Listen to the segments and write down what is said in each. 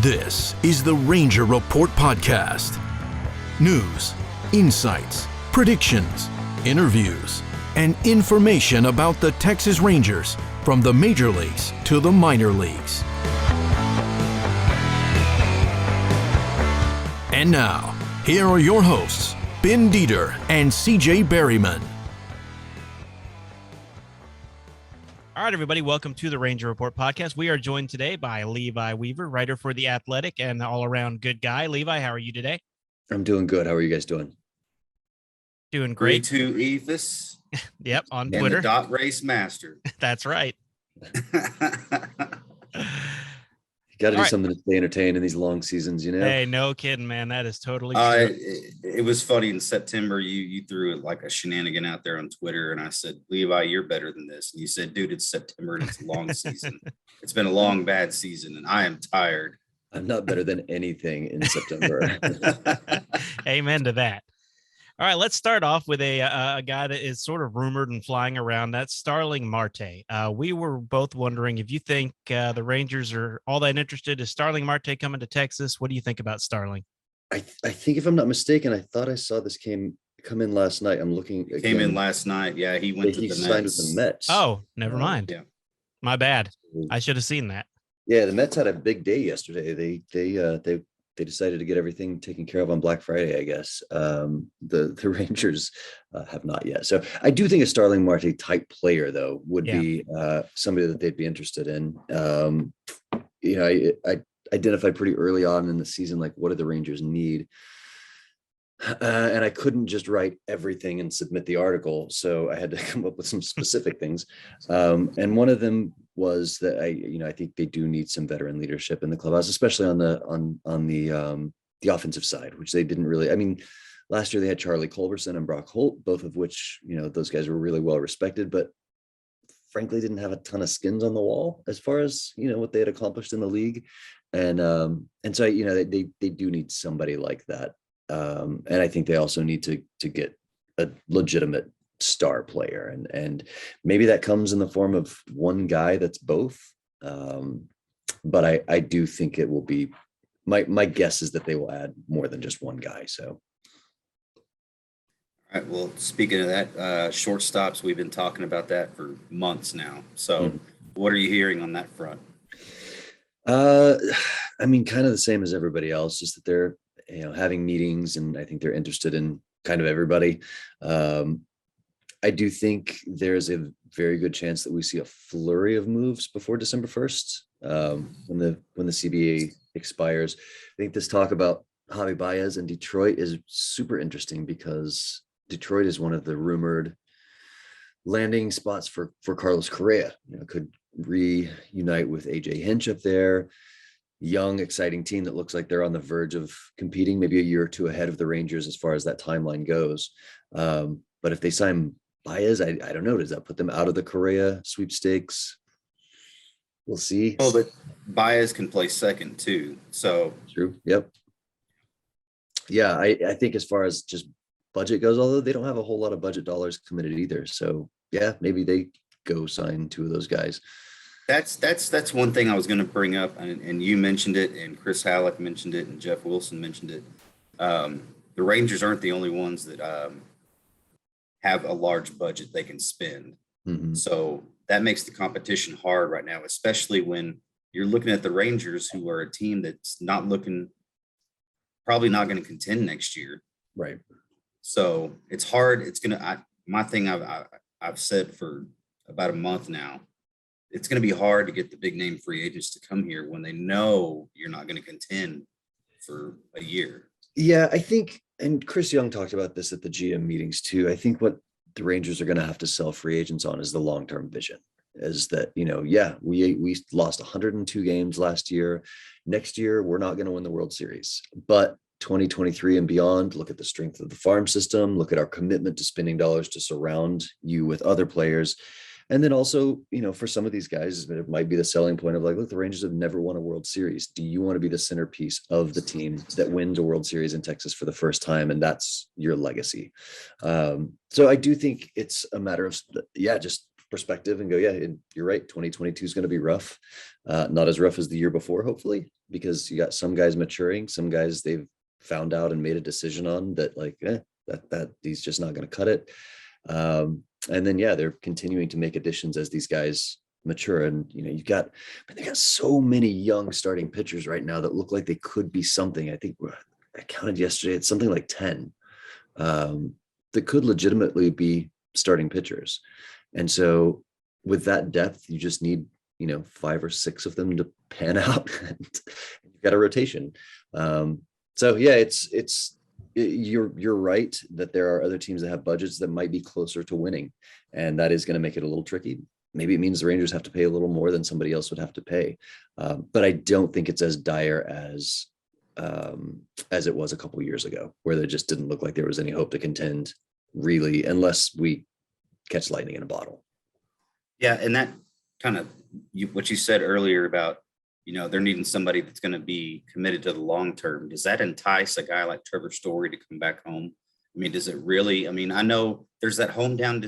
This is the Ranger Report Podcast. News, insights, predictions, interviews, and information about the Texas Rangers from the major leagues to the minor leagues. And now, here are your hosts, Ben Dieter and CJ Berryman. All right, everybody, welcome to the Ranger Report Podcast. We are joined today by Levi Weaver, writer for The Athletic and all-around good guy. Levi, how are you today? I'm doing good. How are you guys doing? Doing great. 3-2 Ephus. Yep, on and Twitter. The dot race master. That's right. You got to do right. something to stay entertained in these long seasons, you know? Hey, no kidding, man. That is totally true. It was funny in September. You threw like a shenanigan out there on Twitter, and I said, Levi, you're better than this. And you said, dude, it's September and it's a long season. It's been a long, bad season, and I am tired. I'm not better than anything in September. Amen to that. All right, let's start off with a guy that is sort of rumored and flying around. That's Starling Marte. We were both wondering if you think the Rangers are all that interested. Is Starling Marte coming to Texas? What do you think about Starling? I think, if I'm not mistaken, I thought I saw this come in last night. I'm looking. Again. Came in last night. Yeah, he went to the signed Mets. with the Mets. Oh, never mind. Yeah. My bad. I should have seen that. Yeah, the Mets had a big day yesterday. They decided to get everything taken care of on Black Friday, I guess. The Rangers have not yet. So I do think a Starling Marte type player, though, would be somebody that they'd be interested in. I identified pretty early on in the season, like, what do the Rangers need? And I couldn't just write everything and submit the article. So I had to come up with some specific things. And one of them was that I think they do need some veteran leadership in the clubhouse, especially on the offensive side, which they didn't really. I mean, last year they had Charlie Culberson and Brock Holt, both of which, those guys were really well respected, but frankly didn't have a ton of skins on the wall as far as, what they had accomplished in the league. And so, they do need somebody like that. And I think they also need to get a legitimate star player, and maybe that comes in the form of one guy that's both. But I do think it will be, my guess is that they will add more than just one guy. So. All right. Well, speaking of that, shortstops, we've been talking about that for months now. So What are you hearing on that front? I mean, kind of the same as everybody else, just that they're, having meetings, and I think they're interested in kind of everybody. I do think there's a very good chance that we see a flurry of moves before December 1st, when the CBA expires. I think this talk about Javi Baez and Detroit is super interesting, because Detroit is one of the rumored landing spots for Carlos Correa. Could reunite with AJ Hinch up there. Young, exciting team that looks like they're on the verge of competing, maybe a year or two ahead of the Rangers as far as that timeline goes. But if they sign Baez, I don't know. Does that put them out of the Correa sweepstakes? We'll see. Oh, but Baez can play second too. So true. Yep. Yeah, I think as far as just budget goes, although they don't have a whole lot of budget dollars committed either. So yeah, maybe they go sign two of those guys. That's one thing I was going to bring up, and you mentioned it, and Chris Halleck mentioned it, and Jeff Wilson mentioned it. The Rangers aren't the only ones that have a large budget they can spend. Mm-hmm. So that makes the competition hard right now, especially when you're looking at the Rangers, who are a team that's probably not going to contend next year. Right. So it's hard. My thing I've said for about a month now, it's going to be hard to get the big name free agents to come here when they know you're not going to contend for a year. Yeah, I think, and Chris Young talked about this at the GM meetings too. I think what the Rangers are going to have to sell free agents on is the long-term vision. Is that, we lost 102 games last year. Next year, we're not going to win the World Series, but 2023 and beyond, look at the strength of the farm system, look at our commitment to spending dollars to surround you with other players. And then also, for some of these guys, it might be the selling point of like, look, the Rangers have never won a World Series. Do you want to be the centerpiece of the team that wins a World Series in Texas for the first time? And that's your legacy. So I do think it's a matter of, just perspective and go, yeah, you're right. 2022 is going to be rough. Not as rough as the year before, hopefully, because you got some guys maturing, some guys they've found out and made a decision on that, like, that he's just not going to cut it. And then, yeah, they're continuing to make additions as these guys mature. And, they got so many young starting pitchers right now that look like they could be something. I think I counted yesterday, it's something like 10 that could legitimately be starting pitchers. And so with that depth, you just need, 5 or 6 of them to pan out, and you've got a rotation. So yeah, you're right that there are other teams that have budgets that might be closer to winning, and that is going to make it a little tricky. Maybe it means the Rangers have to pay a little more than somebody else would have to pay. But I don't think it's as dire as it was a couple of years ago, where there just didn't look like there was any hope to contend, really, unless we catch lightning in a bottle. Yeah, and that kind of what you said earlier about, they're needing somebody that's going to be committed to the long term. Does that entice a guy like Trevor Story to come back home? I mean, does it really? I mean, I know there's that hometown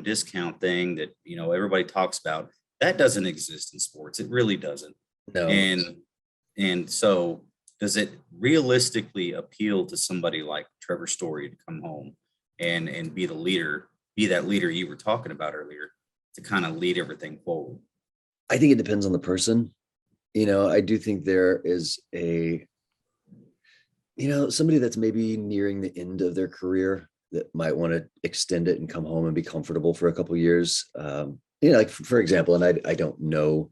discount thing that, everybody talks about. That doesn't exist in sports. It really doesn't. No. And so does it realistically appeal to somebody like Trevor Story to come home and be that leader you were talking about earlier, to kind of lead everything forward? I think it depends on the person. I do think there is somebody that's maybe nearing the end of their career that might want to extend it and come home and be comfortable for a couple of years. Like for example, and I don't know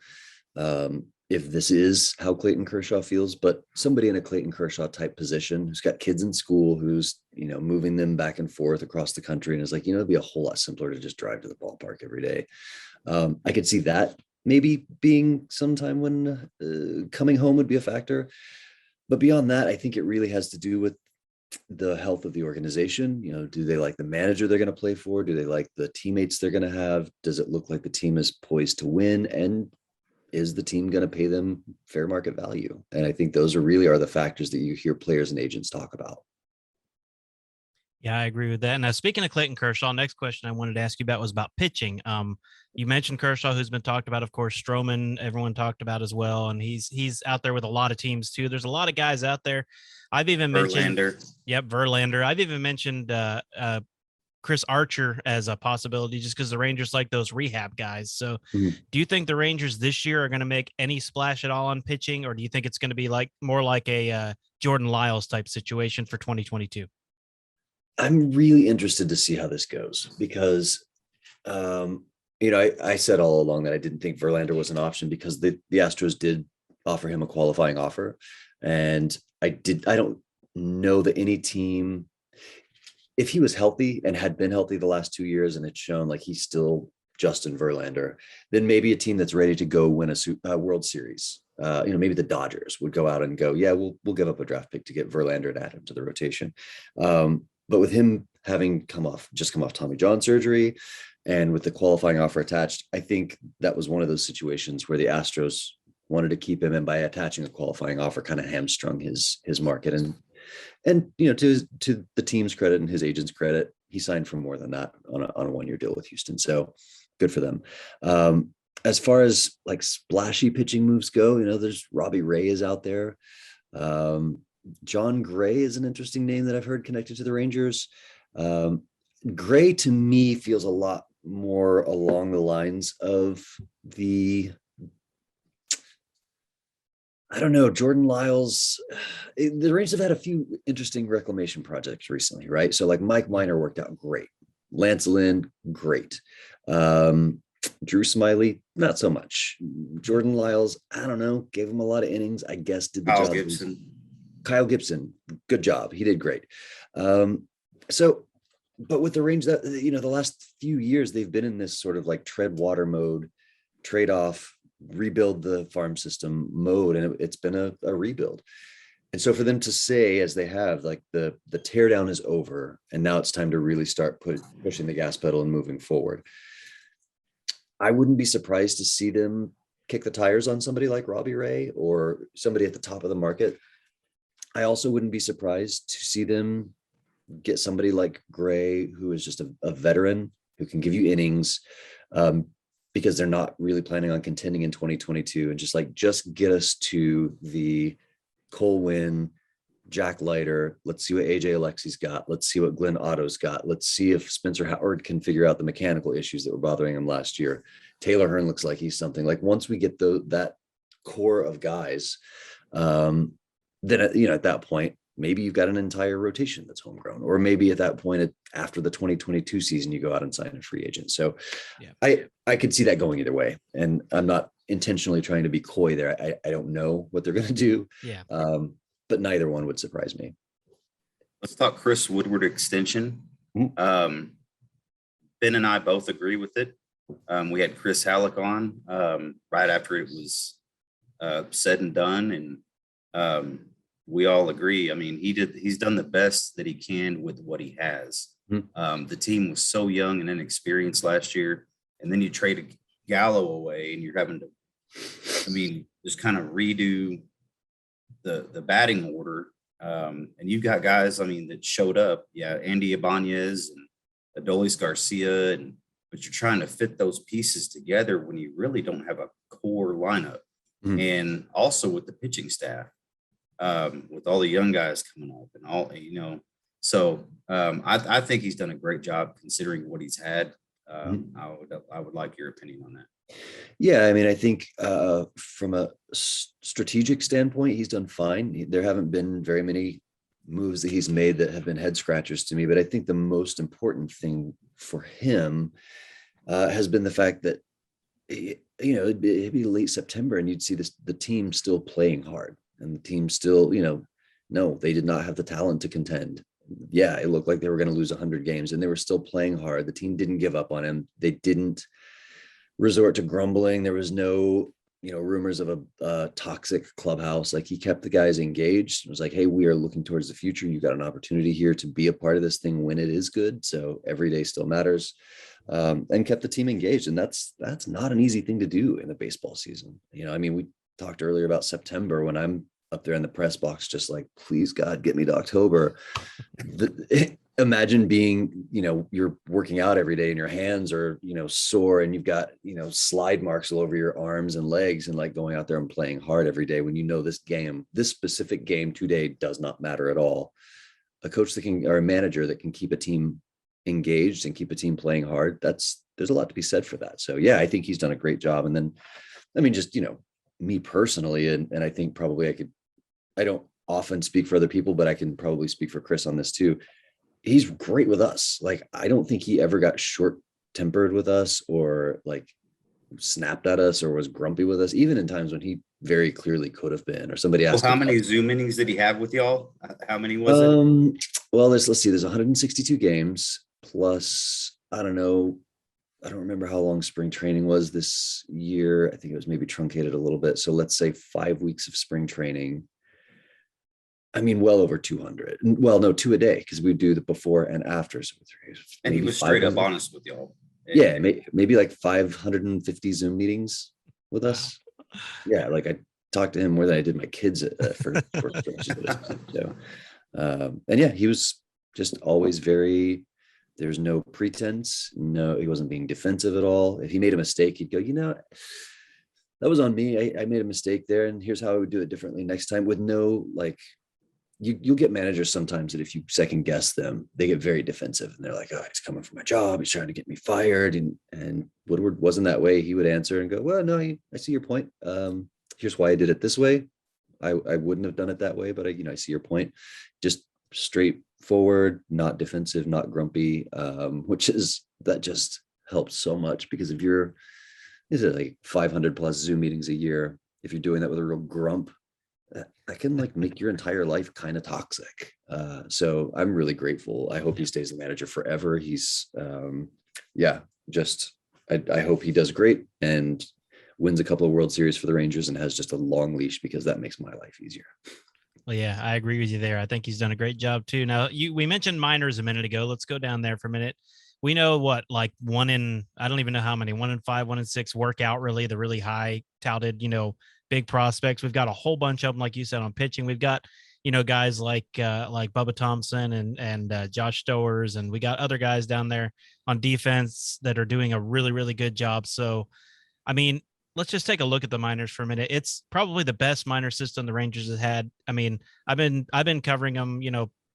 if this is how Clayton Kershaw feels, but somebody in a Clayton Kershaw type position who's got kids in school, who's, moving them back and forth across the country, and is like, it'd be a whole lot simpler to just drive to the ballpark every day. I could see that maybe being sometime when coming home would be a factor. But beyond that, I think it really has to do with the health of the organization. Do they like the manager they're going to play for? Do they like the teammates they're going to have? Does it look like the team is poised to win? And is the team going to pay them fair market value? And I think those are the factors that you hear players and agents talk about. Yeah, I agree with that. Now, speaking of Clayton Kershaw, next question I wanted to ask you about was about pitching. You mentioned Kershaw, who's been talked about, of course. Stroman, everyone talked about as well, and he's out there with a lot of teams too. There's a lot of guys out there. I've even mentioned, Verlander. I've even mentioned Chris Archer as a possibility, just because the Rangers like those rehab guys. So, Do you think the Rangers this year are going to make any splash at all on pitching, or do you think it's going to be more like a Jordan Lyles type situation for 2022? I'm really interested to see how this goes, because, I said all along that I didn't think Verlander was an option, because the Astros did offer him a qualifying offer. And I don't know that any team, if he was healthy and had been healthy the last 2 years and it's shown like he's still Justin Verlander, then maybe a team that's ready to go win a World Series, maybe the Dodgers would go out and go, yeah, we'll give up a draft pick to get Verlander and add him to the rotation. But with him having just come off Tommy John surgery, and with the qualifying offer attached, I think that was one of those situations where the Astros wanted to keep him, and by attaching a qualifying offer, kind of hamstrung his market. And to the team's credit and his agent's credit, he signed for more than that on a 1-year deal with Houston. So good for them. As far as like splashy pitching moves go, there's Robbie Ray is out there. John Gray is an interesting name that I've heard connected to the Rangers. Gray to me feels a lot more along the lines of Jordan Lyles. The Rangers have had a few interesting reclamation projects recently, right? So like Mike Minor worked out great. Lance Lynn, great. Drew Smiley, not so much. Jordan Lyles, I don't know, gave him a lot of innings, I guess, did the job. Kyle Gibson, good job. He did great. But with the Rangers, that the last few years, they've been in this sort of like tread water mode, trade off, rebuild the farm system mode, and it's been a rebuild. And so for them to say, as they have, like the teardown is over, and now it's time to really start pushing the gas pedal and moving forward, I wouldn't be surprised to see them kick the tires on somebody like Robbie Ray or somebody at the top of the market. I also wouldn't be surprised to see them get somebody like Gray, who is just a veteran who can give you innings, because they're not really planning on contending in 2022, and just get us to the Cole Winn, Jack Leiter. Let's see what AJ Alexi's got. Let's see what Glenn Otto's got. Let's see if Spencer Howard can figure out the mechanical issues that were bothering him last year. Taylor Hearn looks like he's something. Like once we get that core of guys, then at that point, maybe you've got an entire rotation that's homegrown, or maybe at that point after the 2022 season, you go out and sign a free agent. So yeah. I could see that going either way. And I'm not intentionally trying to be coy there. I don't know what they're going to do. Yeah. But neither one would surprise me. Let's talk Chris Woodward extension. Ben and I both agree with it. We had Chris Halleck on right after it was said and done. And we all agree. I mean, he's done the best that he can with what he has. The team was so young and inexperienced last year. And then you traded Gallo away and you're having to, just kind of redo the batting order. And you've got guys, that showed up. Yeah, Andy Ibanez and Adolis Garcia, but you're trying to fit those pieces together when you really don't have a core lineup. And also with the pitching staff, with all the young guys coming up and all, so I think he's done a great job considering what he's had. I would like your opinion on that. Yeah, I think from a strategic standpoint, he's done fine. There haven't been very many moves that he's made that have been head scratchers to me, but I think the most important thing for him has been the fact that it'd be late September and you'd see the team still playing hard, and the team still, no, they did not have the talent to contend. Yeah, it looked like they were going to lose 100 games, and they were still playing hard. The team didn't give up on him. They didn't resort to grumbling. There was no, rumors of a toxic clubhouse. Like, he kept the guys engaged. It was like, hey, we are looking towards the future. You've got an opportunity here to be a part of this thing when it is good. So every day still matters, and kept the team engaged. And that's not an easy thing to do in the baseball season. We talked earlier about September when I'm up there in the press box, just like, please God, get me to October. Imagine being, you're working out every day and your hands are, sore, and you've got, slide marks all over your arms and legs, and like going out there and playing hard every day when this specific game today does not matter at all. A coach or a manager that can keep a team engaged and keep a team playing hard, there's a lot to be said for that. So yeah, I think he's done a great job. And then, just, me personally, and I think probably I don't often speak for other people, but I can probably speak for Chris on this too. He's great with us. Like, I don't think he ever got short-tempered with us or like snapped at us or was grumpy with us, even in times when he very clearly could have been. Or somebody asked, how many Zoom innings did he have with y'all? How many was it? Well, let's see. There's 162 games plus, I don't remember how long spring training was this year. I think it was maybe truncated a little bit. So let's say 5 weeks of spring training. Well over 200. Well, no, 2 a day, because we do the before and after. So and he was straight up honest with y'all. Yeah, maybe like 550 Zoom meetings with us. Yeah, like I talked to him more than I did my kids for so. And yeah, he was just always there's no pretense. No, he wasn't being defensive at all. If he made a mistake, he'd go, that was on me. I made a mistake there, and here's how I would do it differently next time, with no like. You'll get managers sometimes that if you second guess them, they get very defensive and they're like, oh, he's coming for my job. He's trying to get me fired. And Woodward wasn't that way. He would answer and go, well, no, I see your point. Here's why I did it this way. I wouldn't have done it that way, but I see your point. Just straightforward, not defensive, not grumpy, that just helps so much, because if is it like 500 plus Zoom meetings a year, if you're doing that with a real grump, that can like make your entire life kind of toxic. So I'm really grateful. I hope he stays the manager forever. He's I hope he does great and wins a couple of World Series for the Rangers and has just a long leash, because that makes my life easier. Well, yeah, I agree with you there. I think he's done a great job too. Now, we mentioned minors a minute ago. Let's go down there for a minute. We know like I don't even know how many, 1 in 5, 1 in 6 work out really, the really high touted, big prospects. We've got a whole bunch of them, like you said, on pitching. We've got guys like Bubba Thompson and Josh Stowers, and we got other guys down there on defense that are doing a really, really good job. So, I mean, let's just take a look at the minors for a minute. It's probably the best minor system the Rangers have had. I mean, I've been covering them,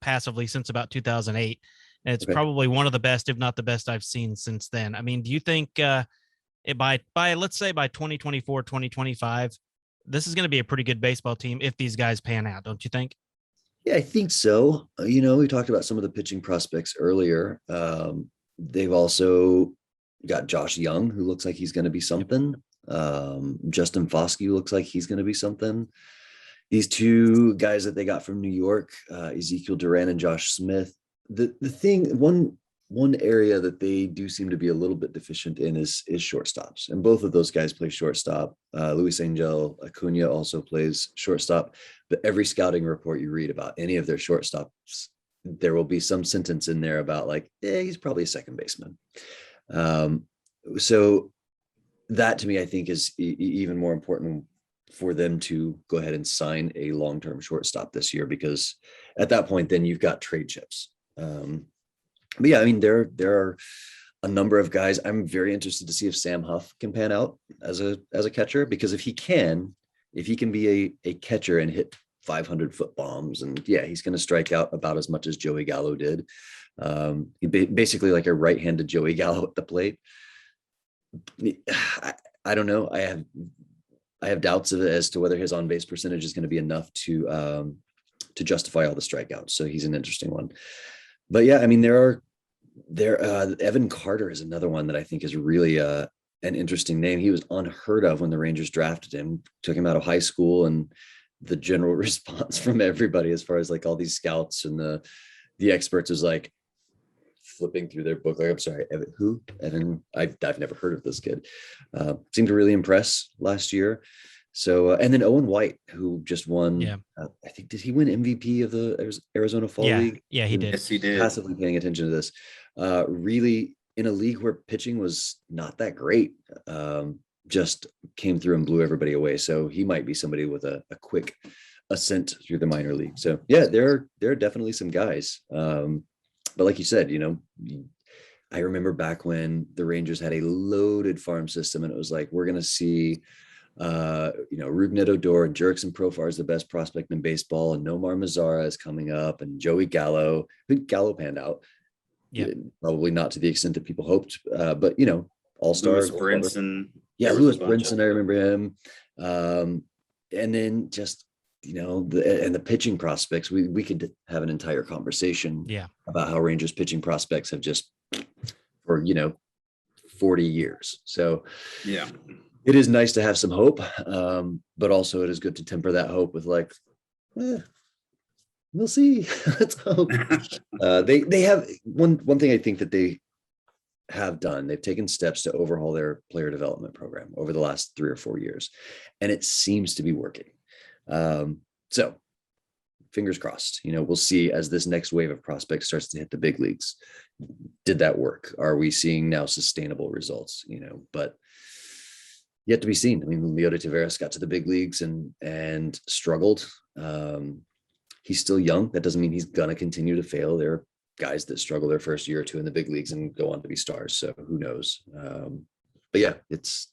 passively since about 2008, and it's Okay. probably one of the best, if not the best, I've seen since then. I mean, do you think by let's say by 2024, 2025, this is going to be a pretty good baseball team if these guys pan out, don't you think? Yeah, I think so. We talked about some of the pitching prospects earlier. They've also got Josh Young, who looks like he's going to be something. Justin Foskey looks like he's going to be something. These two guys that they got from New York, Ezekiel Duran and Josh Smith. The thing, one area that they do seem to be a little bit deficient in is shortstops, and both of those guys play shortstop. Luis Angel Acuna also plays shortstop, but every scouting report you read about any of their shortstops, there will be some sentence in there about like, he's probably a second baseman. So that to me, I think is even more important for them to go ahead and sign a long-term shortstop this year, because at that point, then you've got trade chips. But yeah, I mean, there are a number of guys. I'm very interested to see if Sam Huff can pan out as a catcher, because if he can be a catcher and hit 500-foot bombs, and yeah, he's going to strike out about as much as Joey Gallo did. Basically like a right-handed Joey Gallo at the plate. I don't know. I have doubts as to whether his on-base percentage is going to be enough to justify all the strikeouts. So he's an interesting one. But yeah, I mean, Evan Carter is another one that I think is really an interesting name. He was unheard of when the Rangers drafted him, took him out of high school, and the general response from everybody, as far as like all these scouts and the experts, is like flipping through their book. Like, I'm sorry, Evan, who? Evan, I've never heard of this kid. Seemed to really impress last year. So, and then Owen White, who just won, I think, did he win MVP of the Arizona Fall League? Yeah, he did. Yes, he did. Passively paying attention to this, really in a league where pitching was not that great, just came through and blew everybody away. So he might be somebody with a quick ascent through the minor league. So yeah, there are definitely some guys. But like you said, I remember back when the Rangers had a loaded farm system, and it was like, we're going to see Rougned Odor and Jurickson Profar is the best prospect in baseball, and Nomar Mazara is coming up, and Joey Gallo. I think Gallo panned out. Yeah, probably not to the extent that people hoped, but all-star. Lewis Brinson. Yeah, Lewis Brinson, I remember him. And then just the pitching prospects. We could have an entire conversation about how Rangers pitching prospects have just for 40 years. So yeah, it is nice to have some hope, but also it is good to temper that hope with like, we'll see. Let's hope. They have one thing I think that they have done. They've taken steps to overhaul their player development program over the last 3 or 4 years, and it seems to be working. So fingers crossed, we'll see as this next wave of prospects starts to hit the big leagues. Did that work? Are we seeing now sustainable results? But yet to be seen. I mean, Leody Taveras got to the big leagues and struggled. He's still young. That doesn't mean he's going to continue to fail. There are guys that struggle their first year or two in the big leagues and go on to be stars. So who knows? But yeah, it's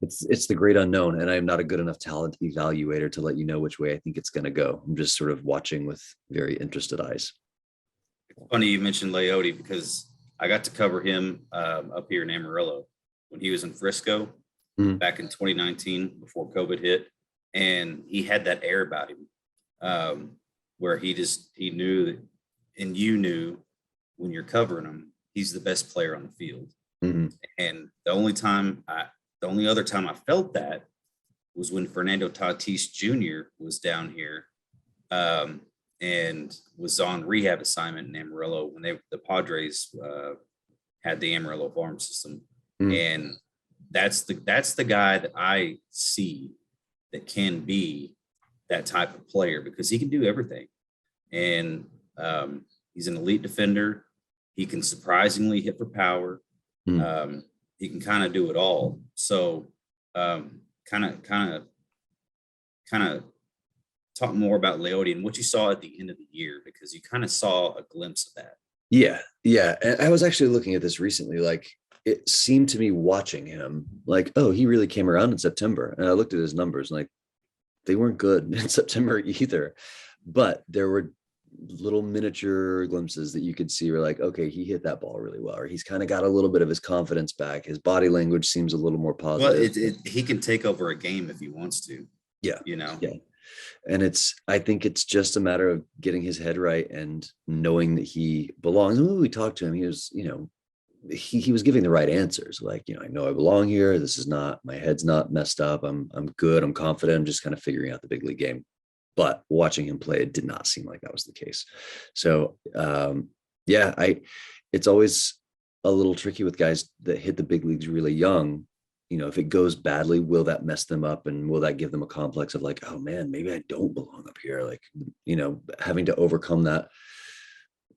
the great unknown, and I'm not a good enough talent evaluator to let you know which way I think it's going to go. I'm just sort of watching with very interested eyes. Funny you mentioned Leody, because I got to cover him up here in Amarillo when he was in Frisco back in 2019 before COVID hit, and he had that air about him where he knew that, and you knew when you're covering him, he's the best player on the field. Mm-hmm. And the only other time I felt that was when Fernando Tatis Jr. was down here and was on rehab assignment in Amarillo when the Padres had the Amarillo farm system. And that's the guy that I see that can be that type of player, because he can do everything. And he's an elite defender. He can surprisingly hit for power. He can kind of do it all. So kind of talk more about Leote and what you saw at the end of the year, because you kind of saw a glimpse of that. Yeah. And I was actually looking at this recently. Like, it seemed to me watching him like, oh, he really came around in September. And I looked at his numbers and like, they weren't good in September either. But there were little miniature glimpses that you could see were like, okay, he hit that ball really well, or he's kind of got a little bit of his confidence back. His body language seems a little more positive. Well, he can take over a game if he wants to. Yeah. Yeah. And I think it's just a matter of getting his head right and knowing that he belongs. And when we talked to him, he was, he was giving the right answers. Like, I know I belong here. This is not, my head's not messed up. I'm good. I'm confident. I'm just kind of figuring out the big league game. But watching him play, it did not seem like that was the case. So, it's always a little tricky with guys that hit the big leagues really young. If it goes badly, will that mess them up? And will that give them a complex of like, oh man, maybe I don't belong up here? Like, having to overcome that.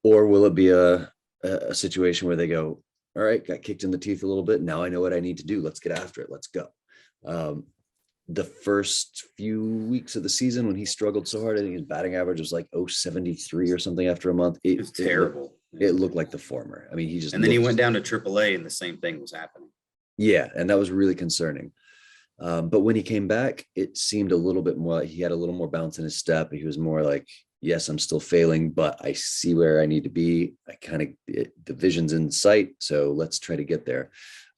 Or will it be a situation where they go, all right, got kicked in the teeth a little bit. Now I know what I need to do. Let's get after it. Let's go. The first few weeks of the season when he struggled so hard, I think his batting average was like 0.73 or something after a month. It was terrible. It looked like the former. I mean, and then he went down to AAA and the same thing was happening. Yeah. And that was really concerning. But when he came back, it seemed a little bit more, he had a little more bounce in his step. He was more like, yes, I'm still failing, but I see where I need to be. The vision's in sight. So let's try to get there.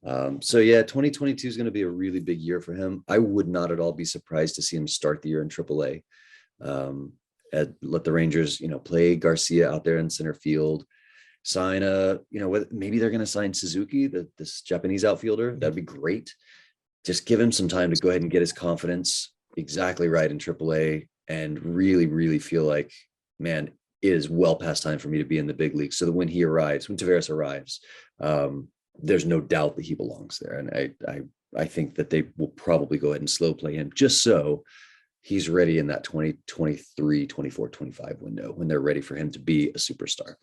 2022 is going to be a really big year for him. I would not at all be surprised to see him start the year in AAA. Let the Rangers, play Garcia out there in center field, sign maybe they're going to sign Suzuki, this Japanese outfielder. That'd be great. Just give him some time to go ahead and get his confidence exactly right in AAA and really, really feel like, man, it is well past time for me to be in the big league. So that when Taveras arrives, there's no doubt that he belongs there. And I think that they will probably go ahead and slow play him just so he's ready in that 2023, 24, 25 window when they're ready for him to be a superstar.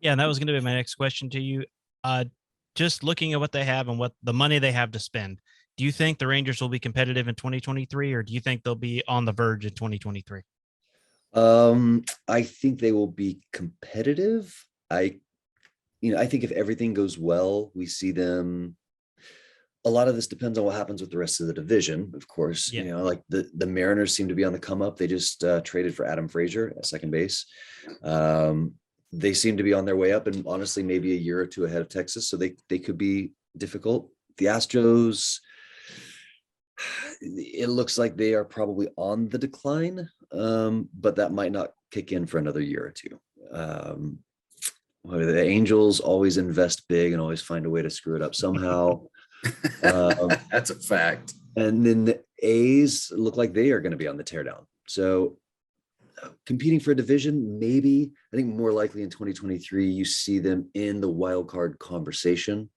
Yeah. And that was going to be my next question to you. Just looking at what they have and what the money they have to spend, do you think the Rangers will be competitive in 2023, or do you think they'll be on the verge in 2023? I think they will be competitive. I think if everything goes well, we see them. A lot of this depends on what happens with the rest of the division, of course. Yeah. Like the Mariners seem to be on the come up. They just traded for Adam Frazier at second base. They seem to be on their way up, and honestly, maybe a year or two ahead of Texas. So they could be difficult. The Astros, it looks like they are probably on the decline, but that might not kick in for another year or two. The Angels always invest big and always find a way to screw it up somehow. That's a fact. And then the A's look like they are going to be on the teardown. So competing for a division, maybe. I think more likely in 2023, you see them in the wild card conversation.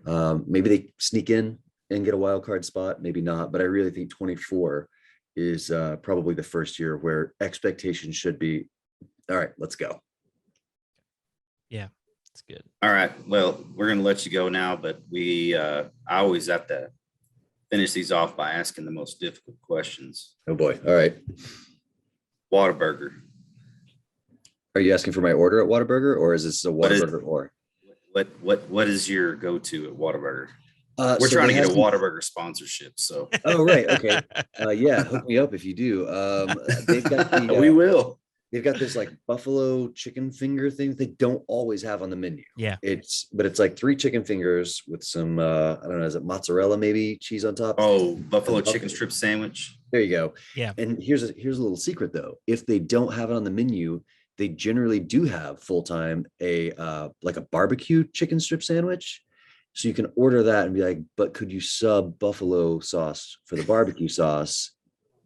Maybe they sneak in and get a wild card spot, maybe not. But I really think 24 is probably the first year where expectations should be, all right, let's go. Yeah, that's good. All right. Well, we're going to let you go now, but I always have to finish these off by asking the most difficult questions. Oh boy. All right. Whataburger. Are you asking for my order at Whataburger, or is this a Whataburger or? What is your go-to at Whataburger? We're trying to get a Whataburger sponsorship. So. Oh, right. Okay. Yeah. Hook me up if you do. They've got we will. They've got this like buffalo chicken finger thing they don't always have on the menu. Yeah. It's like 3 chicken fingers with some, I don't know, is it mozzarella, maybe cheese on top? Oh, buffalo chicken strip sandwich. There you go. Yeah. And here's a little secret though. If they don't have it on the menu, they generally do have full-time like a barbecue chicken strip sandwich. So you can order that and be like, but could you sub buffalo sauce for the barbecue sauce?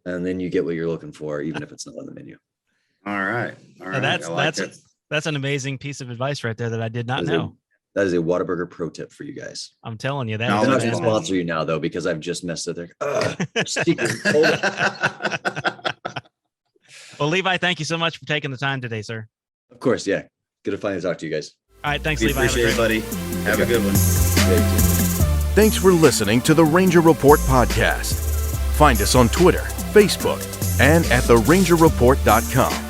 And then you get what you're looking for, even if it's not on the menu. All right. That's an amazing piece of advice right there that I did not know. That is a Whataburger pro tip for you guys. I'm telling you that. They're not going to sponsor you now though, because I've just messed it there. Well, Levi, thank you so much for taking the time today, sir. Of course. Yeah. Good to finally talk to you guys. All right. Thanks, We Levi. appreciate it, buddy. Have a good one. Thanks for listening to the Ranger Report podcast. Find us on Twitter, Facebook, and at therangerreport.com.